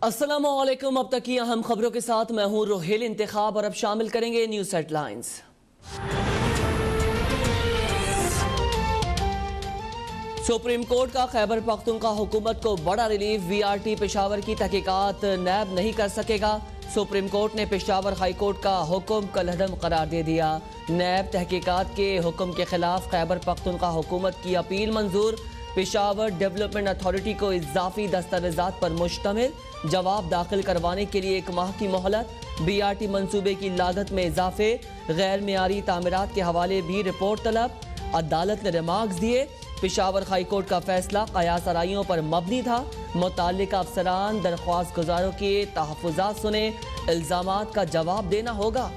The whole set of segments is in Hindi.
अस्सलामुअलैकुम। अब तक की अहम खबरों के साथ मैं हूं रोहेल इंतखाब और अब शामिल करेंगे न्यूज हेडलाइंस। सुप्रीम कोर्ट का खैबर पख्तूनख्वा हुकूमत को बड़ा रिलीफ। वीआरटी पेशावर की तहकीकात नैब नहीं कर सकेगा। सुप्रीम कोर्ट ने पेशावर हाई कोर्ट का हुक्म कलअदम करार दे दिया। नैब तहकीकात के हुक्म के खिलाफ खैबर पख्तूनख्वा हुकूमत की अपील मंजूर। पेशावर डेवलपमेंट अथॉरिटी को इजाफी दस्तावेजात पर मुश्तमिल जवाब दाखिल करवाने के लिए 1 माह की मोहलत। बीआरटी मंसूबे की लागत में इजाफे, गैर मियारी तामीरात के हवाले भी रिपोर्ट तलब। अदालत ने रिमार्क्स दिए। पेशावर हाई कोर्ट का फैसला कयास आराइयों पर मबनी था। मुताल्लिका अफसरान दरख्वास्त गुजारों के तहफ़्फ़ुज़ात सुने, इल्ज़ामात का जवाब देना होगा।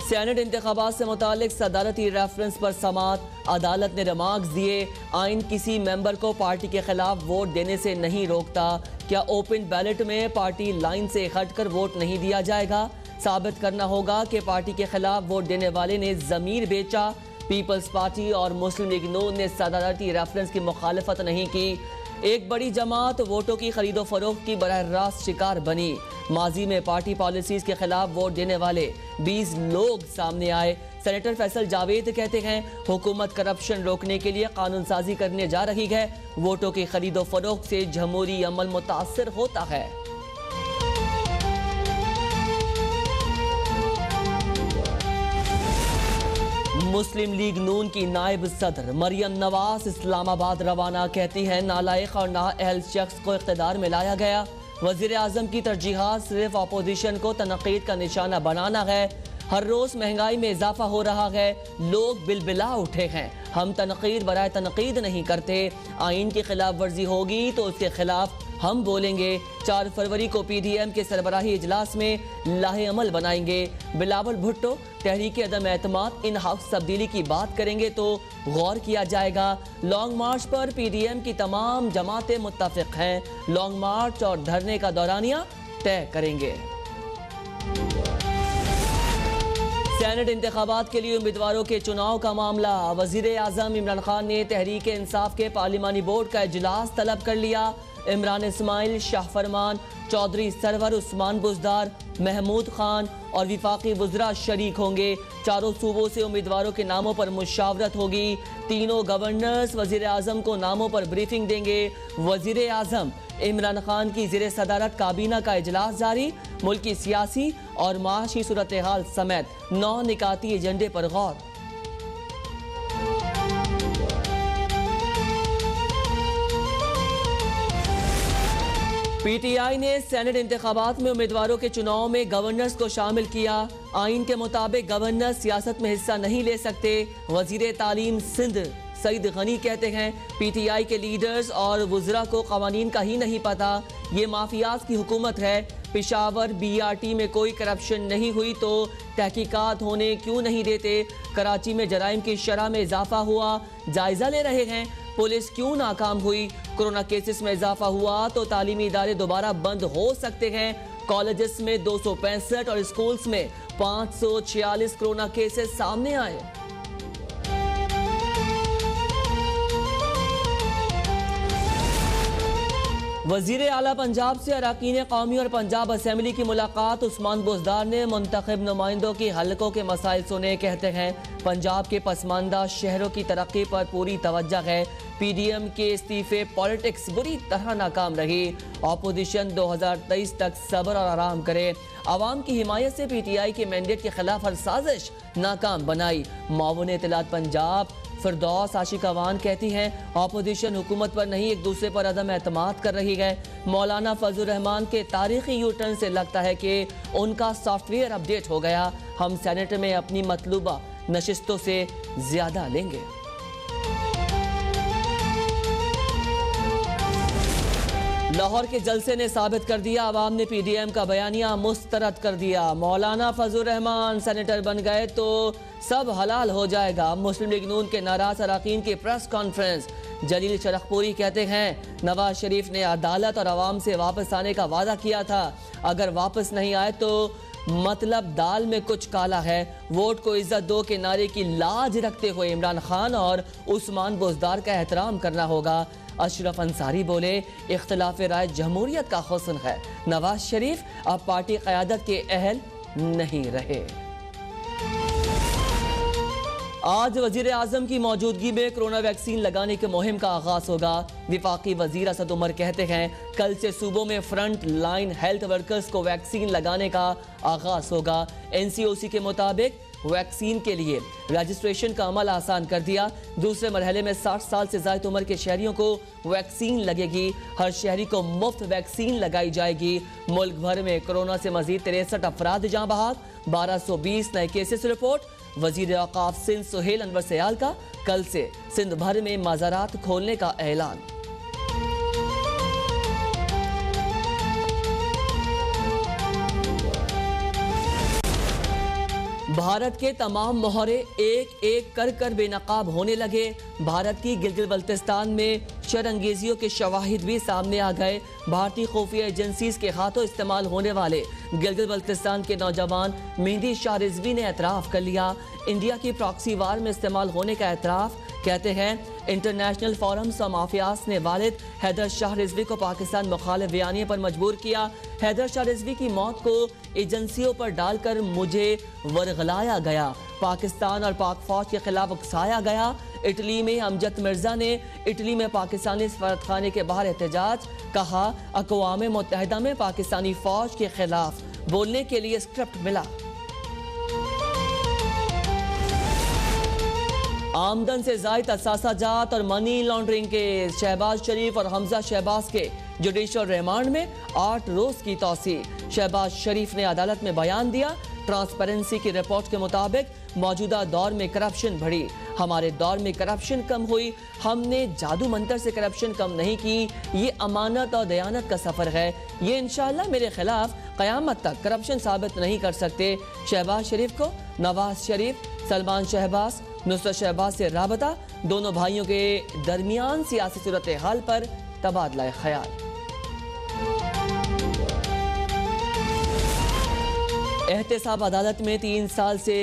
सेनेट इंतखाबात से मुतालिक सदारती रेफरेंस पर समात। अदालत ने रिमार्क्स दिए। आइन किसी मेंबर को पार्टी के खिलाफ वोट देने से नहीं रोकता। क्या ओपन बैलेट में पार्टी लाइन से हटकर वोट नहीं दिया जाएगा? साबित करना होगा कि पार्टी के खिलाफ वोट देने वाले ने ज़मीर बेचा। पीपल्स पार्टी और मुस्लिम लीग नून ने सदारती रेफरेंस की मुखालफत नहीं की। एक बड़ी जमात वोटों की खरीदो फरोख्त की बरह रास्त शिकार बनी। माजी में पार्टी पॉलिसीज के खिलाफ वोट देने वाले 20 लोग सामने आए। सेनेटर फैसल जावेद कहते हैं हुकूमत करप्शन रोकने के लिए कानून साजी करने जा रही है। वोटों की खरीदो फरोख्त से जमहूरी अमल मुतासर होता है। मुस्लिम लीग नून की नायब सदर मरियम नवाज इस्लामाबाद रवाना। कहती हैं नालायक और नाअहल शख्स को इख्तिदार में लाया गया। वज़ीर आज़म की तरजीहात सिर्फ अपोजिशन को तनक़ीद का निशाना बनाना है। हर रोज़ महंगाई में इजाफा हो रहा है, लोग बिलबिला उठे हैं। हम तनक़ीद बराए तनक़ीद नहीं करते। आइन की खिलाफ वर्जी होगी तो उसके खिलाफ हम बोलेंगे। 4 फरवरी को PDM के सरबराही इजलास में लाहे अमल बनाएंगे। बिलावल भुट्टो तहरीक अदम एतमाद इन हाउस तब्दीली की बात करेंगे तो गौर किया जाएगा। लॉन्ग मार्च पर PDM की तमाम जमातें मुत्तफिक हैं। लॉन्ग मार्च और धरने का दौरानिया तय करेंगे। सेनेट इंतखाबात के लिए उम्मीदवारों के चुनाव का मामला। वज़ीर आज़म इमरान खान ने तहरीक इंसाफ के पार्लिमानी बोर्ड का इजलास तलब कर लिया। इमरान इस्माइल, शाह फरमान, चौधरी सरवर, उस्मान बुजदार, महमूद खान और विफाकी वज़रा शरीक होंगे। चारों सूबों से उम्मीदवारों के नामों पर मुशावरत होगी। तीनों गवर्नर्स वज़ीर आज़म को नामों पर ब्रीफिंग देंगे। वज़ीर आज़म इमरान खान की ज़ेरे सदारत काबीना का इजलास जारी। मुल्क की सियासी और माशी सूरत हाल समेत 9 निकाती एजेंडे पर गौर। PTI ने सेनेट इंतखाबात में उम्मीदवारों के चुनाव में गवर्नर्स को शामिल किया। आइन के मुताबिक गवर्नर सियासत में हिस्सा नहीं ले सकते। वजीर तालीम सिंध सईद गनी कहते हैं PTI के लीडर्स और वज़रा को कवानीन का ही नहीं पता। ये माफियाज की हुकूमत है। पेशावर BRT में कोई करप्शन नहीं हुई तो तहकीकात होने क्यों नहीं देते? कराची में जराइम की शरह में इजाफा हुआ, जायजा ले रहे हैं। पुलिस क्यों नाकाम हुई? कोरोना केसेस में इजाफा हुआ तो तालीमी इदारे दोबारा बंद हो सकते हैं। कॉलेजेस में 265 और स्कूल्स में 546 कोरोना केसेस सामने आए। वज़ीर आला पंजाब से अरकान कौमी और पंजाब असम्बली की मुलाकात। उस्मान बुजदार ने मुंतखब नुमाइंदों की हलकों के मसाइल सुने। कहते हैं पंजाब के पसमानदा शहरों की तरक्की पर पूरी तवज्जो है। PDM के इस्तीफे पॉलिटिक्स बुरी तरह नाकाम रही। अपोजिशन 2023 तक सब्र और आराम करे। आवाम की हिमायत से PTI के मैंडेट के खिलाफ हर साजिश नाकाम बनाई। मावून इत्तलात पंजाब फिरदौस आशिकावान कहती हैं अपोजिशन हुकूमत पर नहीं एक दूसरे पर अदम एतमाद कर रही है। मौलाना फजल रहमान के तारीखी यूटर्न से लगता है कि उनका सॉफ्टवेयर अपडेट हो गया। हम सेनेट में अपनी मतलूबा नशिस्तों से ज्यादा लेंगे। लाहौर के जलसे ने साबित कर दिया आवाम ने PDM का बयानिया मुस्तरद कर दिया। मौलाना फजल रहमान सेनेटर बन गए तो सब हलाल हो जाएगा। मुस्लिम लीग नून के नाराज अरकान की प्रेस कॉन्फ्रेंस। जलील शरखपुरी कहते हैं नवाज शरीफ ने अदालत और अवाम से वापस आने का वादा किया था। अगर वापस नहीं आए तो मतलब दाल में कुछ काला है। वोट को इज्जत दो के नारे की लाज रखते हुए इमरान खान और उस्मान बुज़दार का एहतराम करना होगा। अशरफ अंसारी बोले, इख्तिलाफ राय जमहूरियत का हुस्न है। नवाज शरीफ अब पार्टी क़यादत के अहल नहीं रहे। आज वजीर आजम की मौजूदगी में कोरोना वैक्सीन लगाने की मुहिम का आगाज होगा। विफाकी वजीर असद उमर कहते हैं, कल से सूबों में फ्रंट लाइन हेल्थ वर्कर्स को वैक्सीन लगाने का आगाज होगा। NCOC के मुताबिक वैक्सीन के लिए रजिस्ट्रेशन का अमल आसान कर दिया। दूसरे मरहले में 60 साल से ज़ायद उम्र के शहरियों को वैक्सीन लगेगी। हर शहरी को मुफ्त वैक्सीन लगाई जाएगी। मुल्क भर में कोरोना से मजीद 63 अफराद जाँ बहाक, 1220 नए केसेस रिपोर्ट। वजीर औकाफ सिंध सुहेल अनवर सयाल का कल से सिंध भर में मज़ारात खोलने का ऐलान। भारत के तमाम मोहरे एक एक कर कर बेनकाब होने लगे। भारत की गिलगित बल्तिस्तान में शरअंगेजियों के शवाहिद भी सामने आ गए। भारतीय खुफिया एजेंसीज के हाथों इस्तेमाल होने वाले गिलगित बल्तिस्तान के नौजवान मेहंदी शाह रिजवी ने एतराफ़ कर लिया। इंडिया की प्रॉक्सी वार में इस्तेमाल होने का एतराफ़। कहते हैं, इंटरनेशनल फोरम्स और माफियास ने वालिद हैदर शाह रिजवी को पाकिस्तान मुखालिफ बयानिए पर मजबूर किया। हैदर शाह रिजवी की मौत को एजेंसियों पर डालकर मुझे वरगलाया गया। पाकिस्तान और पाक फौज के खिलाफ उकसाया गया। इटली में अमजद मिर्जा ने इटली में पाकिस्तानी सफारतखाने के बाहर एहतजाज। कहा, अक़वाम मुत्तहिदा में पाकिस्तानी फौज के खिलाफ बोलने के लिए स्क्रिप्ट मिला। आमदन से ज़ायद असासा जात और मनी लॉन्ड्रिंग के शहबाज शरीफ और हमजा शहबाज के जुडिशल रिमांड में 8 रोज की तौसी। शहबाज शरीफ ने अदालत में बयान दिया। ट्रांसपेरेंसी की रिपोर्ट के मुताबिक मौजूदा दौर में करप्शन बढ़ी। हमारे दौर में करप्शन कम हुई। हमने जादू मंतर से करप्शन कम नहीं की। ये अमानत और दयानत का सफ़र है। ये इंशाअल्लाह मेरे खिलाफ क़यामत तक करप्शन साबित नहीं कर सकते। शहबाज शरीफ को नवाज शरीफ, सलमान शहबाज, नुसरत शहबाज से राबता। दोनों भाइयों के दरमियान सियासी सूरत हाल पर तबादला ख्याल। एहतसाब अदालत में 3 साल से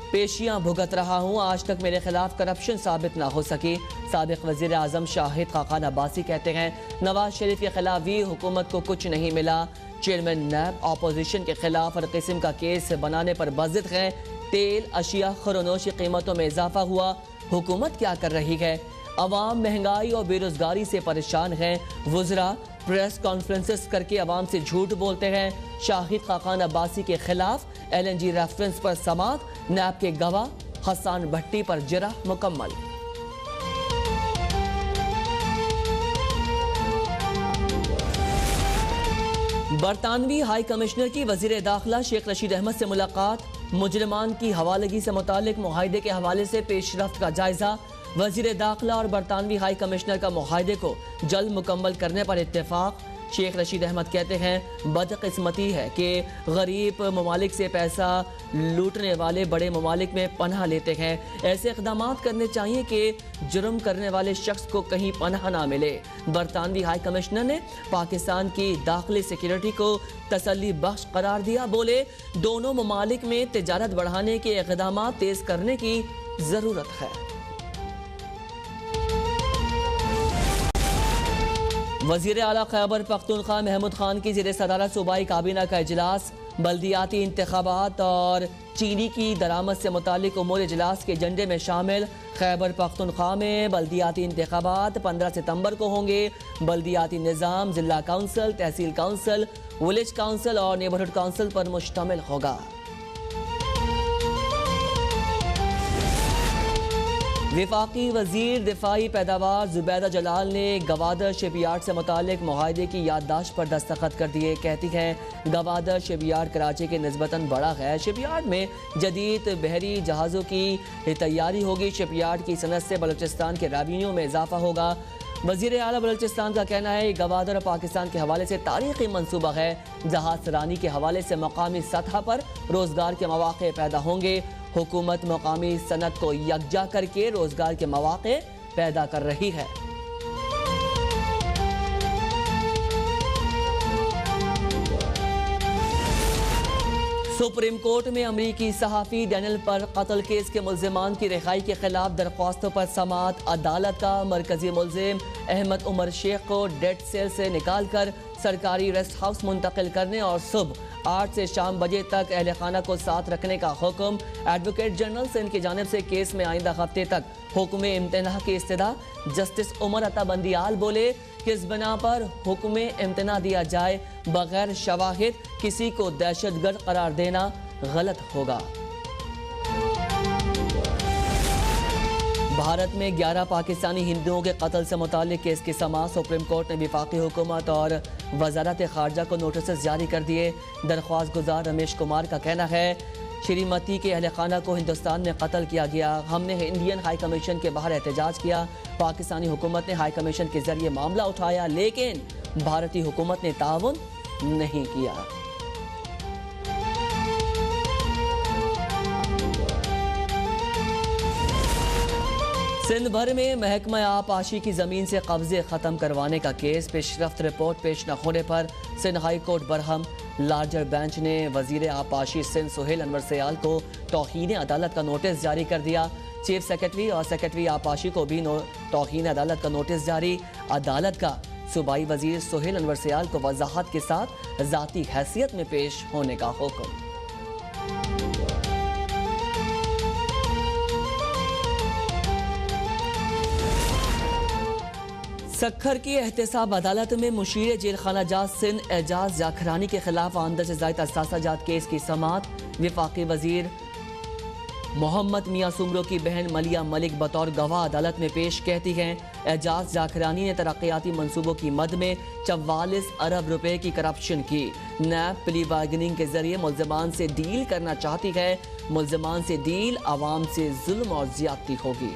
पेशियां भुगत रहा हूँ। आज तक मेरे खिलाफ करप्शन साबित ना हो सकी। साबिक वजीर आजम शाहिद खाकान अब्बासी कहते हैं, नवाज शरीफ के खिलाफ भी हुकूमत को कुछ नहीं मिला। चेयरमैन नैब अपोजिशन के खिलाफ हर किस्म का केस बनाने पर बज़िद हैं। तेल, अशिया, खुरनोश की कीमतों में इजाफा हुआ। हुकूमत क्या कर रही है? अवाम महंगाई और बेरोजगारी से परेशान हैं। वुज़रा प्रेस कॉन्फ्रेंसेस करके अवाम से झूठ बोलते हैं। शाहिद खाकान अब्बासी के खिलाफ LNG रेफरेंस पर समात। नैब के गवाह हसन भट्टी पर जरा मुकम्मल। बरतानवी हाई कमिश्नर की वजीर दाखिला शेख रशीद अहमद से मुलाकात। मुजरिमान की हवालगी से मुतालिक मुआहदे के हवाले से पेशरफ्त का जायजा। वजीर दाखिला और बरतानवी हाई कमिश्नर का मुआहदे को जल्द मुकम्मल करने पर इत्तेफाक। शेख रशीद अहमद कहते हैं, बदकिस्मती है कि गरीब ममालिक से पैसा लूटने वाले बड़े ममालिक में पनाह लेते हैं। ऐसे इक़दाम करने चाहिए कि जुर्म करने वाले शख्स को कहीं पनाह ना मिले। बरतानवी हाई कमिश्नर ने पाकिस्तान की दाखिली सिक्योरिटी को तसल्ली बख्श करार दिया। बोले, दोनों ममालिक में तिजारत बढ़ाने के इक़दाम तेज़ करने की ज़रूरत है। वज़ीर आला खैबर पख्तूनख्वा महमूद खान की ज़ेर सदारत सूबाई काबीना का इजलास। बल्दियाती इंतखाबात और चीनी की दरामद से मुतालिक उमूर इजलास के एजेंडे में शामिल। खैबर पख्तूनख्वा में बल्दियाती इंतखाबात 15 सितंबर को होंगे। बल्दियाती निज़ाम ज़िला काउंसिल, तहसील काउंसिल, विलेज काउंसिल और नेबरहुड काउंसिल पर मुश्तमिल होगा। वफाकी वजीर दिफाई पैदावार जुबैदा जलाल ने गवादर शिपयार्ड से मुतालिक मुआहदे की याददाश्त पर दस्तखत कर दिए। कहती हैं, गवादर शिपयार्ड कराची के निस्बतन बड़ा है। शिपयार्ड में जदीद बहरी जहाज़ों की तैयारी होगी। शिपयार्ड की सनत से बलूचिस्तान के रेवेन्यू में इजाफा होगा। वज़ीर आला बलूचिस्तान का कहना है, गवादर पाकिस्तान के हवाले से तारीखी मनसूबा है। जहाज़ रानी के हवाले से मकामी सतह पर रोज़गार के मौक़े पैदा होंगे। हुकूमत मकामी सनत को यकजा करके रोजगार के मौक़े पैदा कर रही है। सुप्रीम कोर्ट में अमरीकी सहाफ़ी डैनियल पर कत्ल केस के मुल्जिमान की रिहाई के खिलाफ दरख्वास्तों पर समाअत। अदालत का मरकजी मुल्जिम अहमद उमर शेख को डेथ सेल से निकाल कर सरकारी रेस्ट हाउस मुंतकिल करने और सुबह 8 से शाम बजे तक अहल खाना को साथ रखने का हुक्म। एडवोकेट जनरल सिंध की जानिब से केस में आइंदा हफ्ते तक हुक्म इम्तना की इस्तदा। जस्टिस उमर अता बंदियाल बोले, किस बिना पर हुक्म इम्तना दिया जाए, बगैर शवाहिद किसी को दहशतगर्द करार देना गलत होगा। भारत में 11 पाकिस्तानी हिंदुओं के कत्ल से मुताल्लिक केस की समाअत। सुप्रीम कोर्ट ने वफाकी हुकूमत और वजारत खारजा को नोटिस जारी कर दिए। दरख्वास्त गुजार रमेश कुमार का कहना है, श्रीमती के अहल खाना को हिंदुस्तान में कत्ल किया गया। हमने इंडियन हाई कमीशन के बाहर एहतजाज किया। पाकिस्तानी हुकूमत ने हाई कमीशन के जरिए मामला उठाया, लेकिन भारतीय हुकूमत ने ताउन नहीं किया। सिंध भर में महकमा आबपाशी की जमीन से कब्जे खत्म करवाने का केस। पेशरफ्त रिपोर्ट पेश न होने पर Sindh high court Barham. Larger bench ने वजीर आबपाशी सिंध सुहेल अनवर सयाल को तौहीन अदालत का नोटिस जारी कर दिया। चीफ सेक्रेटरी और सेक्रेटरी आबपाशी को भी तौहीन अदालत का नोटिस जारी। अदालत का सूबाई वजीर सुहेल अनवर सयाल को वजाहत के साथ जाती हैसियत में पेश होने का हुक्म। सखर की एहतसाब अदालत में मुशीर जेल खाना जात सिंध एजाज जाखरानी के खिलाफ आमदा से ज़ायद असासा जात केस की समाअत। वफाकी वजीर मोहम्मद मियाँ सुमरो की बहन मलिया मलिक बतौर गवाह अदालत में पेश कहती हैं, एजाज जाखरानी ने तरक्याती मनसूबों की मद में 44 अरब रुपए की करप्शन की। नैब प्ली बार्गेनिंग के जरिए मुल्जिमान से डील करना चाहती है। मुल्जिमान से डील आवाम से जुल्म और ज्यादती होगी।